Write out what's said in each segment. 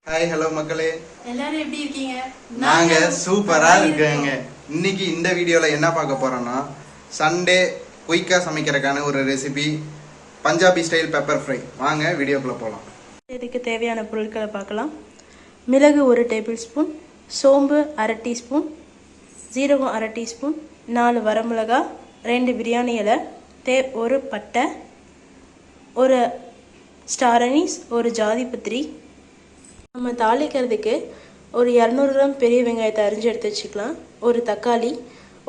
Hi hello மக்களே, எல்லாரும் எப்படி இருக்கீங்க? நாங்க சூப்பரா இருக்கோங்க. இன்னைக்கு இந்த வீடியோல என்ன பார்க்க போறோம்னா, சண்டே குயிக்கா சமைக்கிறதுக்கான ஒரு recipe, Punjabi style pepper fry. வாங்க வீடியோக்குள்ள போலாம். இதுக்கு தேவையான பொருட்களை பார்க்கலாம். மிளகு 1 டேபிள் ஸ்பூன், சோம்பு 1/2 டீஸ்பூன், ஜீரகம் 1/2 டீஸ்பூன், 4 வரமிளகாய், 2 பிரியாணி இலை, ஒரு பட்டை, ஒரு ஸ்டார் அனீஸ், ஒரு ஜாதி பத்திரி. நம்ம தாளிக்கிறதுக்கு ஒரு 200 கிராம் பெரிய வெங்காயத்தை அரிஞ்சு எடுத்து வச்சுக்கலாம். ஒரு தக்காளி,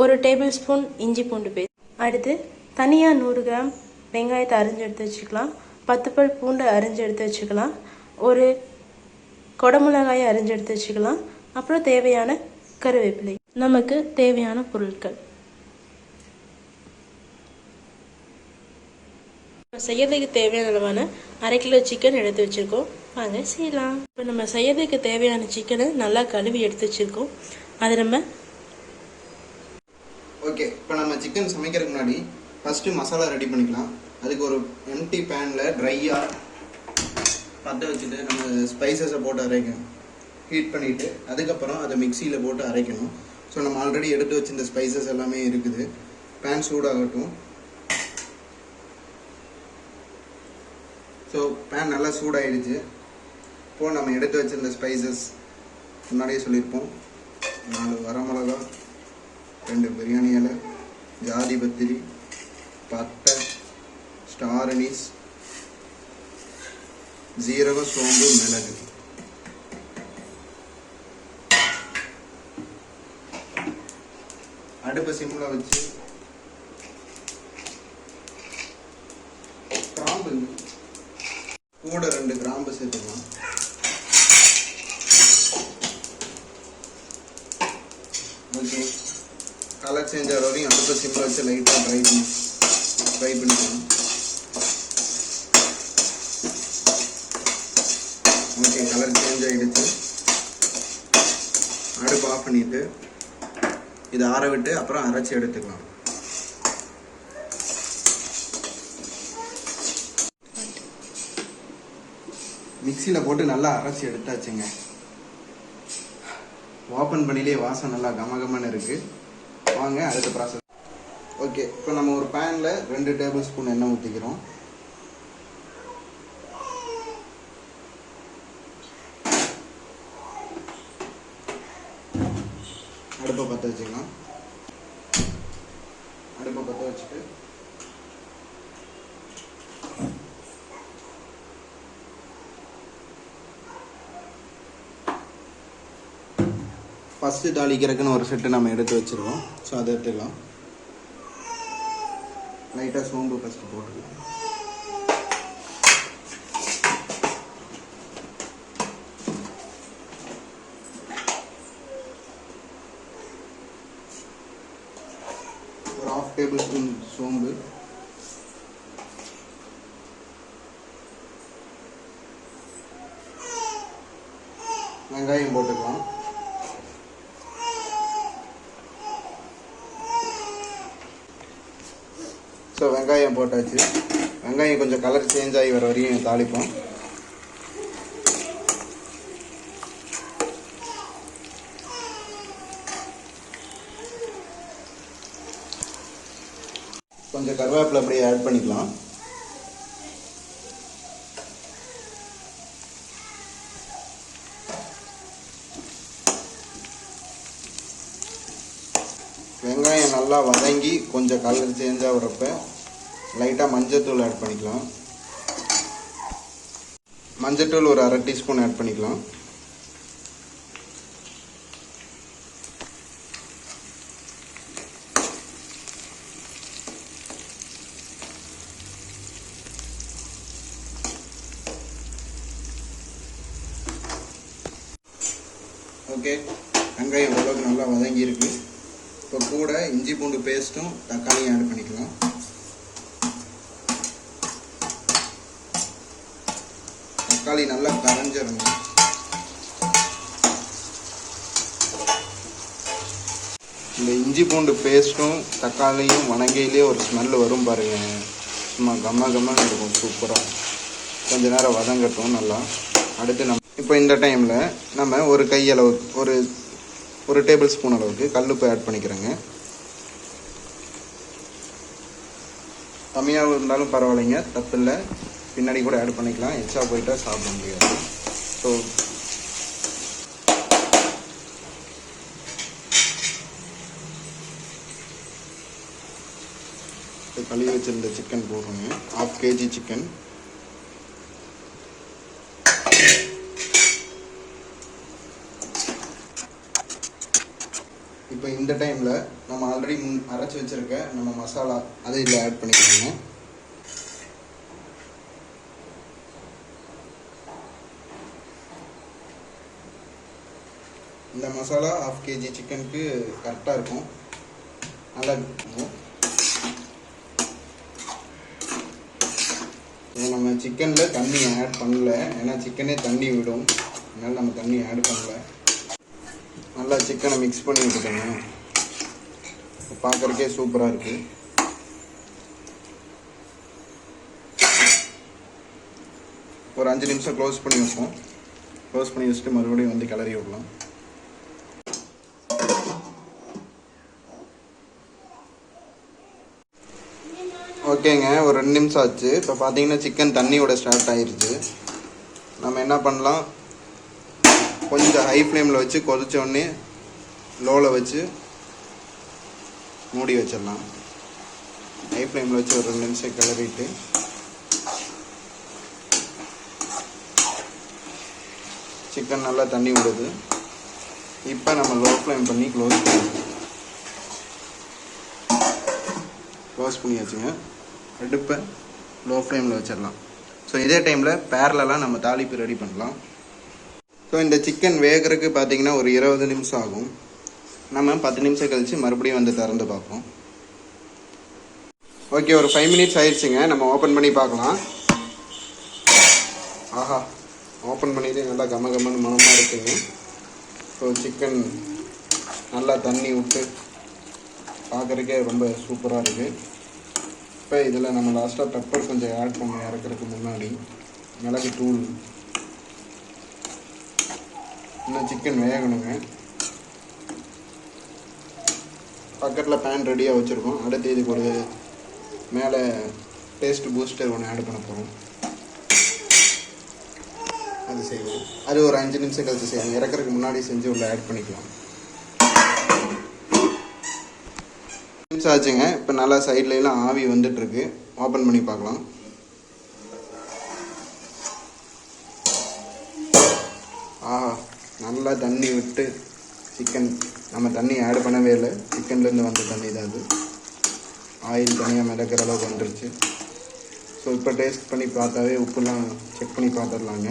1 டேபிள் ஸ்பூன் இஞ்சி பூண்டு பேஸ்ட். அடுத்து தனியாக 100 கிராம் வெங்காயத்தை அரிஞ்சு எடுத்து வச்சுக்கலாம். 10 பல் பூண்டை அரிஞ்சு எடுத்து வச்சுக்கலாம். ஒரு கொடமிளகாயை அரிஞ்சு எடுத்து வச்சுக்கலாம். அப்புறம் தேவையான கருவேப்பிலை. நமக்கு தேவையான பொருட்கள் செய்யறதுக்கு தேவையான அளவான 1/2 கிலோ சிக்கன் எடுத்து வச்சுருக்கோம். வாங்க செய்யலாம். இப்போ நம்ம செய்யறதுக்கு தேவையான சிக்கனை நல்லா கழுவி எடுத்து வச்சுருக்கோம். அதை நம்ம ஓகே, இப்போ நம்ம சிக்கன் சமைக்கிறதுக்கு முன்னாடி ஃபஸ்ட்டு மசாலா ரெடி பண்ணிக்கலாம். அதுக்கு ஒரு எம்டி பேனில் ட்ரையாக பற்ற வச்சுட்டு நம்ம ஸ்பைசஸை போட்டு அரைக்கணும். ஹீட் பண்ணிவிட்டு அதுக்கப்புறம் அதை மிக்சியில் போட்டு அரைக்கணும். ஸோ நம்ம ஆல்ரெடி எடுத்து வச்சு இந்த ஸ்பைசஸ் எல்லாமே இருக்குது. பேன் சூடாகட்டும். ஸோ பேன் நல்லா சூடாகிடுச்சு. இப்போது நம்ம எடுத்து வச்சிருந்த ஸ்பைசஸ் முன்னாடியே சொல்லியிருப்போம். 4 வரமிளகா, 2 பிரியாணி இலை, ஜாதி பத்திரி, பட்டை, ஸ்டார் அனீஸ், ஜீரகம், சோம்பு, மிளகு. அடுப்பு சிம்மில் வச்சு கிராம்பு கூட 2 கிராம்பு சேர்த்துக்கலாம். ஓகே, கலர் சேஞ்ச் ஆகிற வரையும் அடுப்பு சிம்மில் வச்சு லைட்டாக ஃப்ரை பண்ணிக்கலாம். ஓகே, கலர் சேஞ்ச் ஆகிடுச்சு. அடுப்பு ஆஃப் பண்ணிவிட்டு இதை ஆற விட்டு அப்புறம் அரைச்சி எடுத்துக்கலாம். மிக்சியில் போட்டு நல்லா அரைச்சி எடுத்தாச்சுங்க. ஓப்பன் பண்ணிலே வாசம் நல்லா கமகமன்னு இருக்குது. வாங்க அடுத்த ப்ராசஸ். ஓகே, இப்போ நம்ம ஒரு பேனில் 2 டேபிள் ஸ்பூன் எண்ணெய் ஊற்றிக்கிறோம். அடுப்பை பற்ற வச்சுக்கலாம். அடுப்பை பற்ற வச்சுட்டு ஃபஸ்ட்டு தாளிக்கிறதுக்குன்னு ஒரு செட்டு நம்ம எடுத்து வச்சுருக்கோம். ஸோ அதை எடுத்துக்கலாம். லைட்டாக சோம்பு ஃபஸ்ட்டு போட்டுக்கலாம். ஒரு 1/2 டேபிள் ஸ்பூன் சோம்பு, வெங்காயம் போட்டுக்கலாம். ஸோ வெங்காயம் போட்டாச்சு. வெங்காயம் கொஞ்சம் கலர் சேஞ்ச் ஆகி வர வரையும் தாளிப்போம். கொஞ்சம் கருவேப்பிலை அப்படியே ஆட் பண்ணிக்கலாம். வெங்காயம் நல்லா வதங்கி கொஞ்சம் கலர் சேஞ்ச் ஆகிறப்ப லைட்டாக மஞ்சத்தூள் ஆட் பண்ணிக்கலாம். மஞ்சத்தூள் ஒரு 1/2 டீஸ்பூன் ஆட் பண்ணிக்கலாம். ஓகே, வெங்காயம் ஓரளவுக்கு நல்லா வதங்கி இருக்கு. இப்போ கூட இஞ்சி பூண்டு பேஸ்ட்டும் தக்காளியும் ஆட் பண்ணிக்கலாம். தக்காளி நல்லா கரைஞ்சிடணும். இந்த இஞ்சி பூண்டு பேஸ்ட்டும் தக்காளியும் வணங்கையிலே ஒரு ஸ்மெல் வரும் பாருங்க. சும்மா கம்ம கம்மன்னு இருக்கும். சூப்பராக கொஞ்ச நேரம் வதங்கட்டும் நல்லா. அடுத்து நம்ம இப்போ இந்த டைமில் நம்ம ஒரு கை அளவுக்கு ஒரு டேபிள் ஸ்பூன் அளவுக்கு கல்லுப்பு ஆட் பண்ணிக்கிறேங்க. கம்மியாக இருந்தாலும் பரவாயில்லைங்க, தப்பு இல்லை, பின்னாடி கூட ஆட் பண்ணிக்கலாம், எக்ஸ்ட்ரா போயிட்டா சாப்பிட முடியாது. ஸோ கழுவி வச்சிருந்த சிக்கன் போடுறோங்க, 1/2 kg சிக்கன். இப்போ இந்த டைமில் நம்ம ஆல்ரெடி அரைச்சி வச்சுருக்க நம்ம மசாலா அதை இதில் ஆட் பண்ணிக்கலாங்க. இந்த மசாலா 1/2 kg சிக்கனுக்கு கரெக்டாக இருக்கும், நல்லா இருக்கும். நம்ம சிக்கனில் தண்ணி ஆட் பண்ணல, ஏன்னா சிக்கனே தண்ணி விடும், அதனால் நம்ம தண்ணி ஆட் பண்ணல. நல்லா சிக்கனை மிக்ஸ் பண்ணி விட்டுக்கோங்க, பார்க்குறக்கே சூப்பராக இருக்குது. ஒரு 5 நிமிஷம் க்ளோஸ் பண்ணி வைப்போம். க்ளோஸ் பண்ணி வச்சுட்டு மறுபடியும் வந்து கிளறி விடலாம். ஓகேங்க, ஒரு 2 நிமிஷம் ஆச்சு. இப்போ பார்த்தீங்கன்னா சிக்கன் தண்ணியோட ஸ்டார்ட் ஆயிடுச்சு. நம்ம என்ன பண்ணலாம், கொஞ்சம் ஹை ஃப்ளேமில் வச்சு கொதிச்சோடனே லோவில் வச்சு மூடி வச்சிடலாம். ஹை ஃப்ளேமில் வச்சு ஒரு 2 நிமிஷம் கிளறிட்டு சிக்கன் நல்லா தண்ணி விடுது. இப்போ நம்ம லோ ஃப்ளேம் பண்ணி க்ளோஸ் பண்ணியாச்சுங்க. அடுப்பை லோ ஃப்ளேமில் வச்சிடலாம். ஸோ இதே டைமில் பேரலாக நம்ம தாளிப்பு ரெடி பண்ணலாம். ஸோ இந்த சிக்கன் வேகிறதுக்கு பார்த்தீங்கன்னா ஒரு 20 நிமிஷம் ஆகும். நம்ம 10 நிமிஷம் கழித்து மறுபடியும் வந்து திறந்து பார்ப்போம். ஓகே, ஒரு 5 மினிட்ஸ் ஆயிடுச்சுங்க. நம்ம ஓப்பன் பண்ணி பார்க்கலாம். ஆஹா, ஓப்பன் பண்ணிட்டு நல்லா கமகமன்னு மனமாக இருக்குங்க. ஸோ சிக்கன் நல்லா தண்ணி விட்டு பார்க்குறதுக்கே ரொம்ப சூப்பராக இருக்குது. இப்போ இதில் நம்ம லாஸ்ட்டாக பெப்பர் கொஞ்சம் ஆட் பண்ணி இறக்குறதுக்கு முன்னாடி மிளகு தூள். இன்னும் சிக்கன் வேகணுங்க. பக்கத்தில் பேன் ரெடியாக வச்சுருக்கோம். அடுத்து இதுக்கு ஒரு மேலே டேஸ்ட் பூஸ்டர் ஒன்று ஆட் பண்ண போகிறோம். அது செய்வோம். அது ஒரு 5 நிமிஷம் கழிச்சு செய்வோம். இறக்குறதுக்கு முன்னாடி செஞ்சு உள்ள ஆட் பண்ணிக்கலாம். நிமிஷம் ஆச்சுங்க. இப்போ நல்லா சைட்லாம் ஆவி வந்துட்டுருக்கு. ஓப்பன் பண்ணி பார்க்கலாம். நல்லா தண்ணி விட்டு சிக்கன், நம்ம தண்ணி ஆட் பண்ணவே இல்லை, சிக்கன்லேருந்து வந்த தண்ணி தான் அது. ஆயில் தனியாக மிதக்கிற அளவுக்கு வந்துருச்சு. ஸோ இப்போ டேஸ்ட் பண்ணி பார்த்தாவே உப்புலாம் செக் பண்ணி பார்த்துடலாங்க.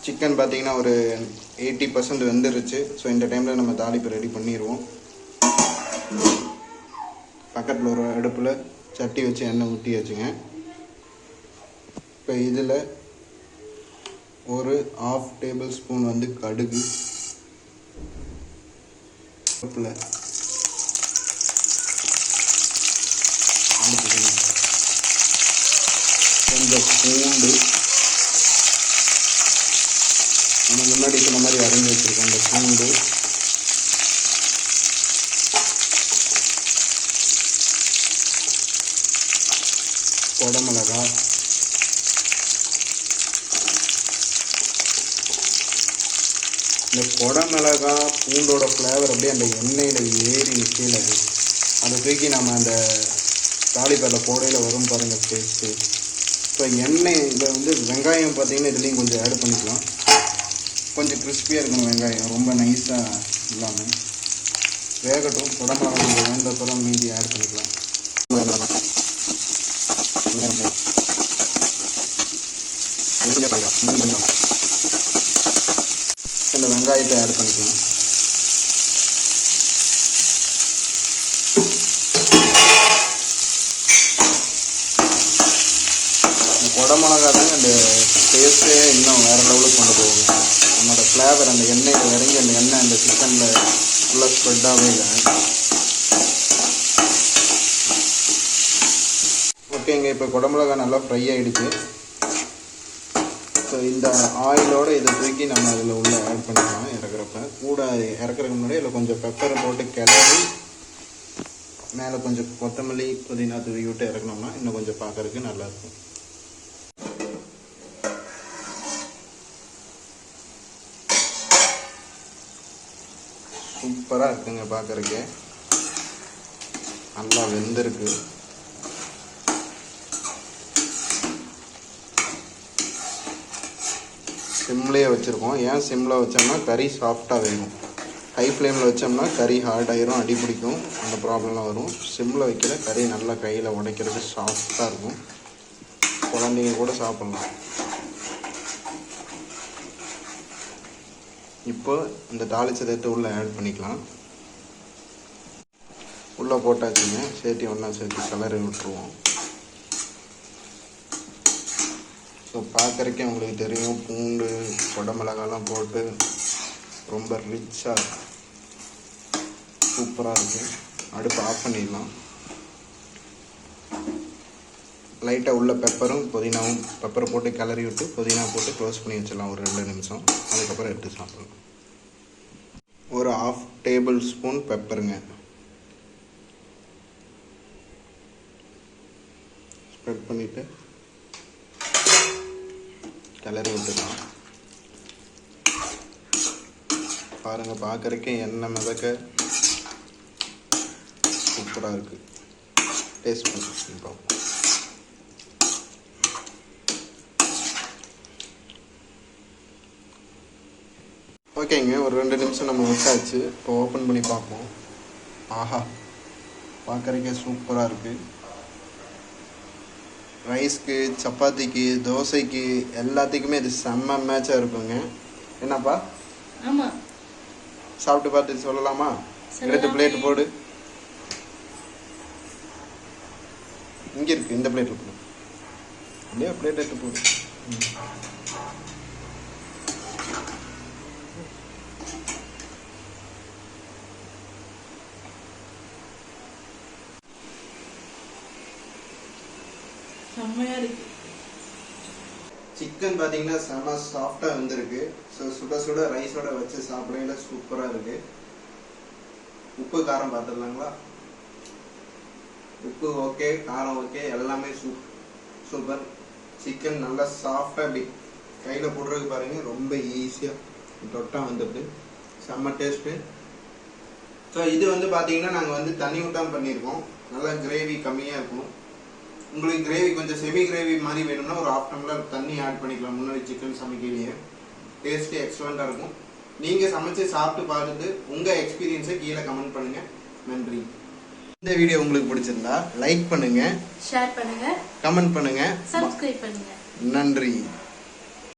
சிக்கன் பார்த்தீங்கன்னா ஒரு 80% வெந்துருச்சு. ஸோ இந்த டைமில் நம்ம தாளிப்பு ரெடி பண்ணிடுவோம். பக்கத்தில் ஒரு அடுப்பில் சட்டி வச்சு எண்ணெய் ஊற்றியாச்சுங்க. இப்போ இதில் ஒரு 1/2 டேபிள் ஸ்பூன் வந்து கடுகு, கொஞ்சம் பூண்டு, நம்ம முன்னாடி சொன்ன மாதிரி அரைஞ்சி வச்சுருக்கோம் அந்த பூண்டு, குடமிளகா, இந்த குடமிளகா பூண்டோட ஃப்ளேவர் அப்படியே அந்த எண்ணெயில் ஏறி கீழே அதை தூக்கி நம்ம அந்த தாளிப்பேரில் போடையில் வரும் பாருங்கள் டேஸ்ட்டு. இப்போ எண்ணெய் இதில் வந்து வெங்காயம் பார்த்திங்கன்னா இதுலேயும் கொஞ்சம் ஆட் பண்ணிக்கலாம். கொஞ்சம் கிறிஸ்பியாக இருக்கணும் வெங்காயம், ரொம்ப நைஸாக இல்லாமல். வேகட்டும். குடமிளகா கொஞ்சம் வேண்டப்பறம் மீதி ஆட் பண்ணிக்கலாம். இந்த வெங்காயத்தை ஆட் பண்ணிக்கலாம். இந்த குடமிளகா தாங்க அந்த டேஸ்ட்டே இன்னும் வேறு லெவலுக்கு கொண்டு போகுங்க. நம்மளோட ஃப்ளேவர் அந்த எண்ணெயில் இறங்கி அந்த எண்ணெய் அந்த சிக்கனில் ஃபுல்லாக ஸ்ப்ரெட் ஆகவே இல்லை. ஓகேங்க, பாருங்கள், இப்போ குடமிளகா நல்லா ஃப்ரை ஆகிடுச்சு. ஸோ இந்த ஆயிலோடு இதை தூக்கி நம்ம அதில் உள்ள ஆட் பண்ணிக்கலாம். இறக்குறப்ப கூட இறக்குறதுக்கு முன்னாடி இதில் கொஞ்சம் பெப்பரை போட்டு கிளறி மேலே கொஞ்சம் கொத்தமல்லி புதினா தூவி விட்டு இறக்கணும்னா இன்னும் கொஞ்சம் பார்க்கறதுக்கு நல்லாயிருக்கும். சூப்பராக இருக்குங்க, பார்க்குறக்கே நல்லா வெந்திருக்கு. சிம்லேயே வச்சுருக்கோம். ஏன் சிம்மில் வச்சோம்னா கறி சாஃப்டாக வேகும். ஹை ஃப்ளேமில் வச்சோம்னா கறி ஹார்ட் ஆயிரும், அடி பிடிக்கும், அந்த ப்ராப்ளம்லாம் வரும். சிம்மில் வைக்கிற கறி நல்லா கையில் உடைக்கிறது சாஃப்டாக இருக்கும். குழந்தைங்க கூட சாப்பிட்லாம். இப்போ இந்த தாளிச்சதை எடுத்து உள்ளே ஆட் பண்ணிக்கலாம். உள்ளே போட்டாச்சுங்க, சேர்த்து ஒன்றா சேர்த்து கலரை விட்டுருவோம். ஸோ பார்க்குறக்கே உங்களுக்கு தெரியும், பூண்டு குடமிளகாலாம் போட்டு ரொம்ப ரிச்சாக சூப்பராக இருக்குது. அடுப்பு ஆஃப் பண்ணிடலாம். லைட்டாக உள்ள பெப்பரும் புதினாவும் பெப்பரை போட்டு கிளறி விட்டு புதினா போட்டு க்ளோஸ் பண்ணி வச்சிடலாம் ஒரு 2 நிமிஷம். அதுக்கப்புறம் எடுத்து சாப்பிடலாம். ஒரு 1/2 டேபிள் ஸ்பூன் பெப்பருங்க. ஸ்ப்ரெட் பண்ணிவிட்டு கிளறி விட்டுக்கலாம். பாருங்கள், பார்க்குறக்கே எண்ணெய் மிதக்க சூப்பராக இருக்குது. டேஸ்ட் பண்ணி பார்ப்போம். ஓகேங்க, ஒரு 2 நிமிஷம் நம்ம வச்சாச்சு. இப்போ ஓப்பன் பண்ணி பார்ப்போம். ஆஹா, பார்க்குறக்கே சூப்பராக இருக்குது. ரைஸ்க்கு, சப்பாத்திக்கு, தோசைக்கு எல்லாத்துக்குமே இது செம்ம மேட்சாக இருக்குங்க. என்னப்பா? ஆமாம், சாப்பிட்டு பார்த்துட்டு சொல்லலாமா? எடுத்து பிளேட் போடு. இங்கே இருக்குது, இந்த பிளேட்டில் போடு. இல்லையா, பிளேட் எடுத்து போடு. செம்மையாக இருக்கு. சிக்கன் பார்த்தீங்கன்னா செம்ம சாஃப்டாக வந்திருக்கு. ஸோ சுட சுட ரைஸோட வச்சு சாப்பிடையில சூப்பராக இருக்குது. உப்பு காரம் பார்த்துடலாங்களா? உப்பு ஓகே, காரம் ஓகே, எல்லாமே சூப்பர். சிக்கன் நல்லா சாஃப்டாக அப்படி கையில் போடுறதுக்கு பாருங்கள், ரொம்ப ஈஸியாக தொட்டால் வந்துடுது. செம்ம டேஸ்ட்டு. ஸோ இது வந்து பார்த்தீங்கன்னா நாங்கள் வந்து தண்ணி ஊட்டாமல் பண்ணியிருக்கோம். நல்லா கிரேவி கம்மியாக இருக்கும். உங்களுக்கு கிரேவி கொஞ்சம் செமி கிரேவி மாதிரி வேணும்னா ஒரு 1/2 டம்ளர் தண்ணி ஆட் பண்ணிக்கலாம். முன்னாடி சிக்கன் சமைக்கலையே டேஸ்ட்டு எக்ஸலண்ட்டாக இருக்கும். நீங்கள் சமைச்சு சாப்பிட்டு பார்த்துட்டு உங்கள் எக்ஸ்பீரியன்ஸை கீழே கமெண்ட் பண்ணுங்கள். நன்றி. இந்த வீடியோ உங்களுக்கு பிடிச்சிருந்தா லைக் பண்ணுங்கள், ஷேர் பண்ணுங்கள், கமெண்ட் பண்ணுங்கள், சப்ஸ்கிரைப் பண்ணுங்கள். நன்றி.